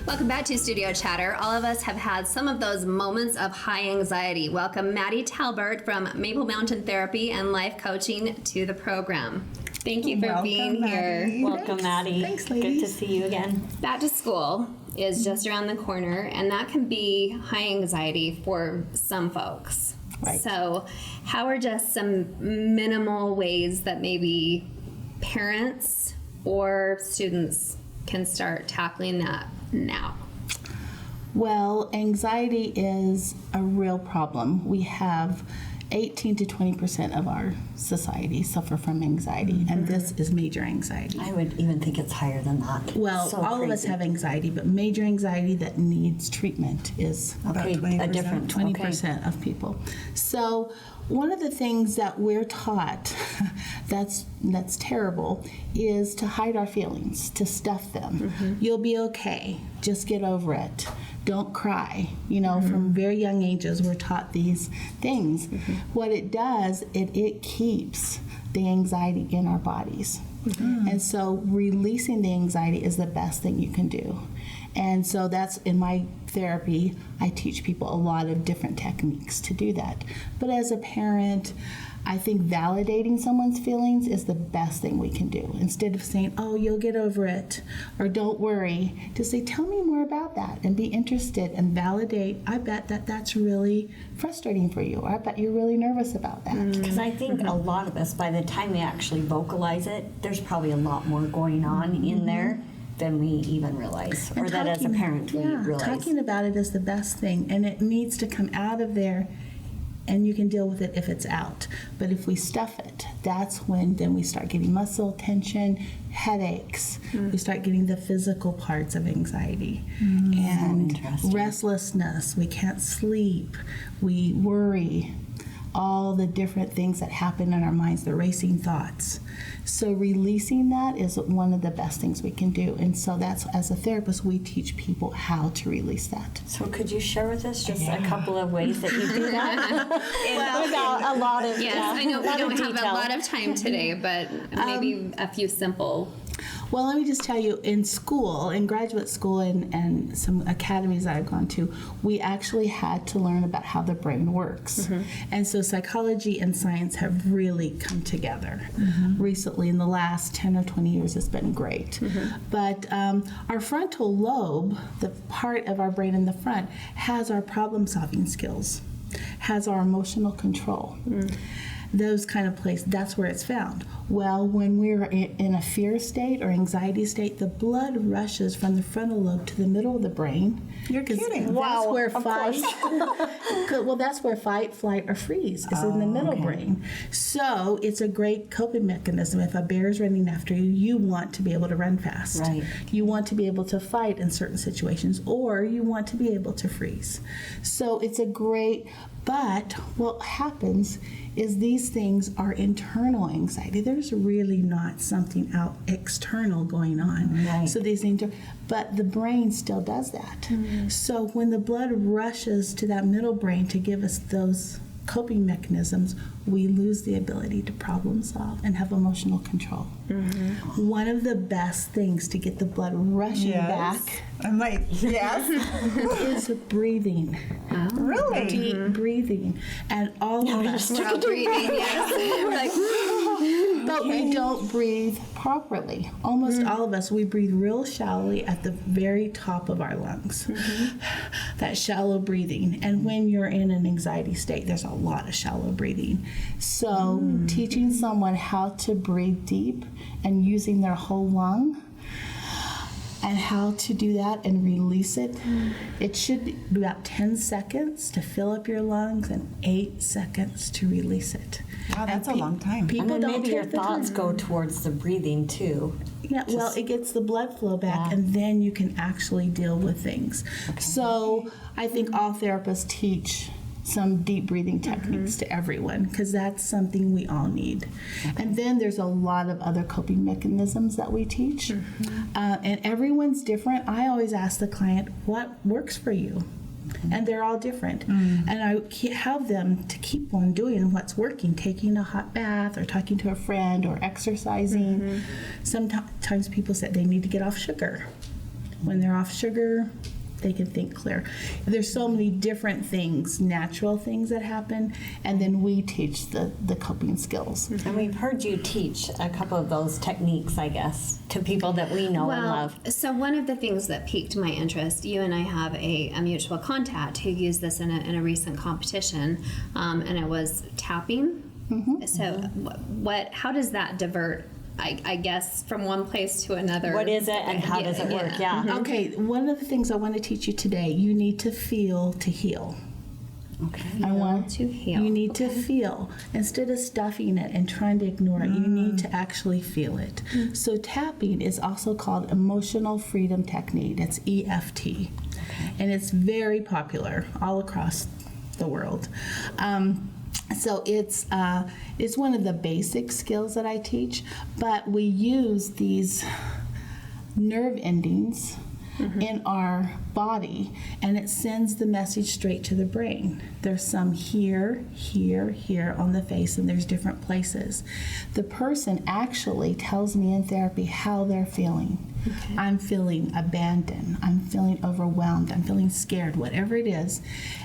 Welcome back to Studio Chatter. All of us have had some of those moments of high anxiety. Welcome Maddy Talbert from Maple Mountain Therapy and Life Coaching to the program. Thank you for being here. Welcome, Maddy. Thanks, ladies. Good to see you again. Back to school is just around the corner, and that can be high anxiety for some folks. Right. So how are just some minimal ways that maybe parents or students can start tackling that now? Well, anxiety is a real problem. We have 18 to 20% of our society suffer from anxiety, and this is major anxiety. I would even think it's higher than that. Well, So all of us crazy. have anxiety, but major anxiety that needs treatment is About 20%. A different 20% of people. So one of the things that we're taught that's terrible is to hide our feelings, to stuff them. You'll be okay. Just get over it. Don't cry. You know, from very young ages, we're taught these things. What it does, it keeps the anxiety in our bodies. And so releasing the anxiety is the best thing you can do. And so that's in my therapy, I teach people a lot of different techniques to do that. But as a parent, I think validating someone's feelings is the best thing we can do. Instead of saying, oh, you'll get over it, or don't worry, to say, tell me more about that, and be interested and validate. I bet that's really frustrating for you, or I bet you're really nervous about that. Because I think a lot of us, by the time we actually vocalize it, there's probably a lot more going on in there than we even realize, or that as a parent we realize. Talking about it is the best thing, and it needs to come out of there, and you can deal with it if it's out. But if we stuff it, that's when then we start getting muscle tension, headaches. We start getting the physical parts of anxiety. And restlessness, we can't sleep, we worry, all the different things that happen in our minds, the racing thoughts. So releasing that is one of the best things we can do. And so that's, as a therapist, we teach people how to release that. So could you share with us just a couple of ways that you do that? Without a lot of Yes, I know we don't have a lot of time today, but maybe a few simple. Well, let me just tell you, in school, in graduate school and some academies that I've gone to, we actually had to learn about how the brain works. And so psychology and science have really come together. Recently, in the last 10 or 20 years, it's been great. But our frontal lobe, the part of our brain in the front, has our problem-solving skills, has our emotional control. Those kind of places, that's where it's found. Well, when we're in a fear state or anxiety state, the blood rushes from the frontal lobe to the middle of the brain. You're kidding. That's Wow, where of fight, well, that's where fight, flight, or freeze is in the middle brain. So it's a great coping mechanism. If a bear is running after you, you want to be able to run fast. Right. You want to be able to fight in certain situations, or you want to be able to freeze. So it's a great, but what happens is these things are internal anxiety. There's really not something out external going on. Right. So these things but the brain still does that. So when the blood rushes to that middle brain to give us those coping mechanisms, we lose the ability to problem solve and have emotional control. One of the best things to get the blood rushing back I'm like, yes. is breathing. Really? Deep breathing. And all of us, We're all breathing, yes. but we don't breathe properly. Almost all of us, we breathe real shallowly at the very top of our lungs. That shallow breathing. And when you're in an anxiety state, there's a lot of shallow breathing. So teaching someone how to breathe deep and using their whole lung and how to do that and release it. It should be about 10 seconds to fill up your lungs and 8 seconds to release it. Wow, that's a long time. People And then don't maybe your take the thoughts time. go towards the breathing too. Yeah, well, it gets the blood flow back, and then you can actually deal with things. So I think all therapists teach some deep breathing techniques to everyone, because that's something we all need. And then there's a lot of other coping mechanisms that we teach, and everyone's different. I always ask the client, what works for you? And they're all different. And I have them to keep on doing what's working, taking a hot bath or talking to a friend or exercising. Sometimes people say they need to get off sugar. When they're off sugar, they can think clear. There's so many different things, natural things that happen, and then we teach the coping skills. And we've heard you teach a couple of those techniques, I guess, to people that we know and love. So one of the things that piqued my interest, you and I have a mutual contact who used this in a recent competition, and it was tapping. So how does that divert, I guess, from one place to another? What is it and how does it work? Yeah. Okay, one of the things I want to teach you today, you need to feel to heal. Okay. I want to heal. You need to feel. Instead of stuffing it and trying to ignore it, you need to actually feel it. So tapping is also called Emotional Freedom Technique. It's EFT. And it's very popular all across the world. So it's one of the basic skills that I teach, but we use these nerve endings in our body, and it sends the message straight to the brain. There's some here, here, here on the face, and there's different places. The person actually tells me in therapy how they're feeling. I'm feeling abandoned, I'm feeling overwhelmed, I'm feeling scared, whatever it is.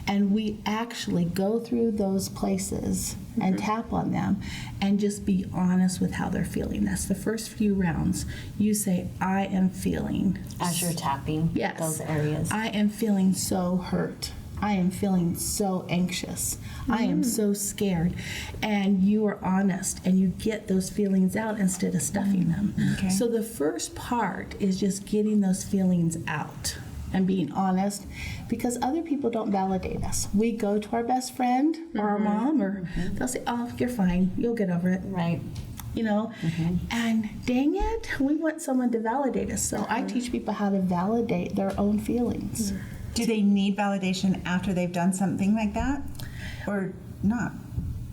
And we actually go through those places and tap on them and just be honest with how they're feeling. That's the first few rounds. You say, I am feeling. As you're tapping those areas. I am feeling so hurt. I am feeling so anxious. I am so scared. And you are honest and you get those feelings out instead of stuffing them. Okay. So the first part is just getting those feelings out and being honest, because other people don't validate us. We go to our best friend or our mom, or they'll say, oh, you're fine, you'll get over it. Right. You know, and dang it, we want someone to validate us. So I teach people how to validate their own feelings. Do they need validation after they've done something like that, or not?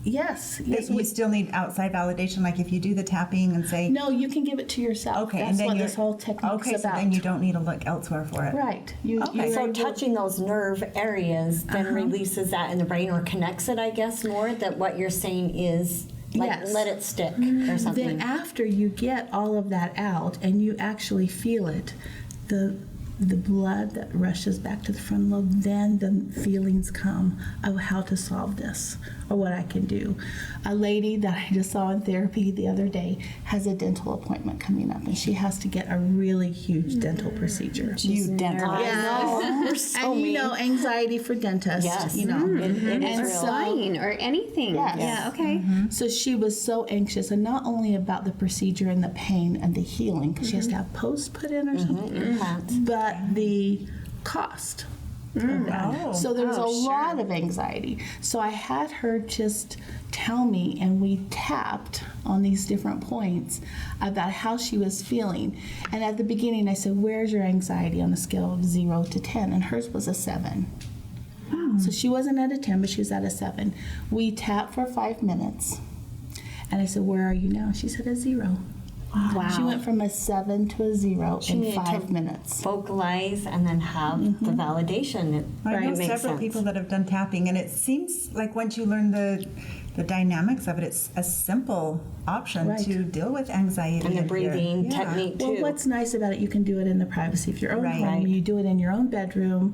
Yes. You still need outside validation, like if you do the tapping and say, No, you can give it to yourself. okay, That's and then what you're, this whole technique's okay, so about. then you don't need to look elsewhere for it. Right. Okay. So touching those nerve areas then releases that in the brain, or connects it, I guess, more, that what you're saying is like Yes. let it stick or something. Then after you get all of that out and you actually feel it, the blood that rushes back to the frontal lobe, then the feelings come of how to solve this or what I can do. A lady that I just saw in therapy the other day has a dental appointment coming up, and she has to get a really huge dental procedure. You dental. I know. We're so And you mean. know, anxiety for dentists, Yes. you know. It is And real. Sign or anything. Yes. Yeah, okay. So she was so anxious, and not only about the procedure and the pain and the healing, because she has to have posts put in or something, Implants. but the cost of that. Oh. So there was a lot of anxiety. So I had her just tell me, and we tapped on these different points about how she was feeling. And at the beginning, I said, "Where's your anxiety on a scale of 0 to 10?" And hers was a 7. So she wasn't at a 10, but she was at a 7. We tapped for 5 minutes. And I said, "Where are you now?" She said, a 0. Wow. She went from a 7 to a 0 in needed 5 to minutes. Vocalize and then have the validation. It I know makes several sense. people that have done tapping, and it seems like once you learn the dynamics of it, it's a simple option Right. to deal with anxiety. And the and fear. breathing Yeah. technique too. Well, what's nice about it, you can do it in the privacy of your own Right. home. Right. You do it in your own bedroom.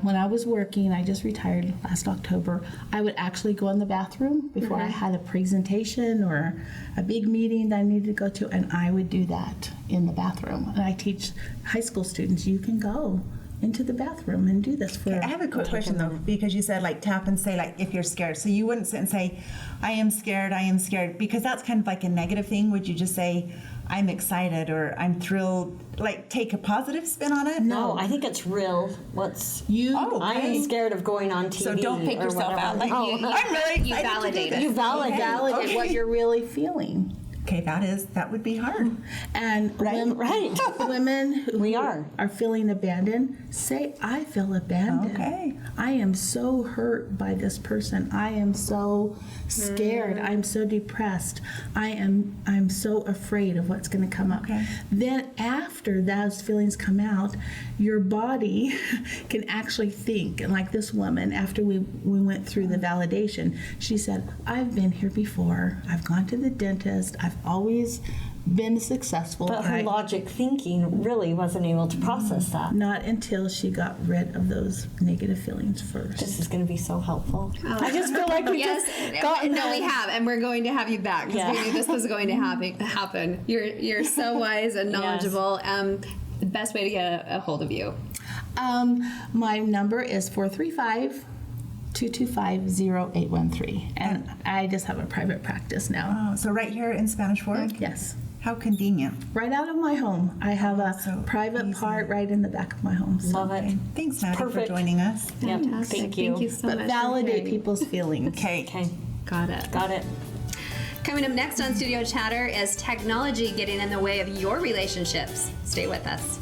When I was working, I just retired last October, I would actually go in the bathroom before I had a presentation or a big meeting that I needed to go to, and I would do that in the bathroom. And I teach high school students, you can go into the bathroom and do this for I have a quick question though, because you said like tap and say like if you're scared. So you wouldn't sit and say, I am scared, because that's kind of like a negative thing. Would you just say, I'm excited or I'm thrilled? Like take a positive spin on it? No, I think it's real. you. Oh, I okay. am scared of going on TV. So don't pick or yourself whatever. out like, Oh. I'm really You excited validate to do it. this. You validate. Validate what you're really feeling. Okay, that would be hard. And Right. Right. women who We are feeling abandoned, say, I feel abandoned. Okay. I am so hurt by this person. I am so scared. I'm so depressed. I'm so afraid of what's going to come up. Okay. Then after those feelings come out, your body can actually think. And like this woman, after we went through the validation, she said, I've been here before. I've gone to the dentist. I've always been successful. But her logic thinking really wasn't able to process that. Not until she got rid of those negative feelings first. This is going to be so helpful. I just feel like we Yes, just got no, we have, and we're going to have you back because we knew this was going to happen. You're so wise and knowledgeable. The best way to get a hold of you. My number is 435-225-0813, and I just have a private practice now. Oh, so right here in Spanish Fork? Yes. How convenient. Right out of my home. I have a So private easy. part right in the back of my home. So. love it. Thanks, Maddy, for Perfect. joining us. Yep. Fantastic. Thank you. Thank you so But much. validate people's feelings. Okay. Okay, Got it. got it. Coming up next on Studio Chatter is technology getting in the way of your relationships. Stay with us.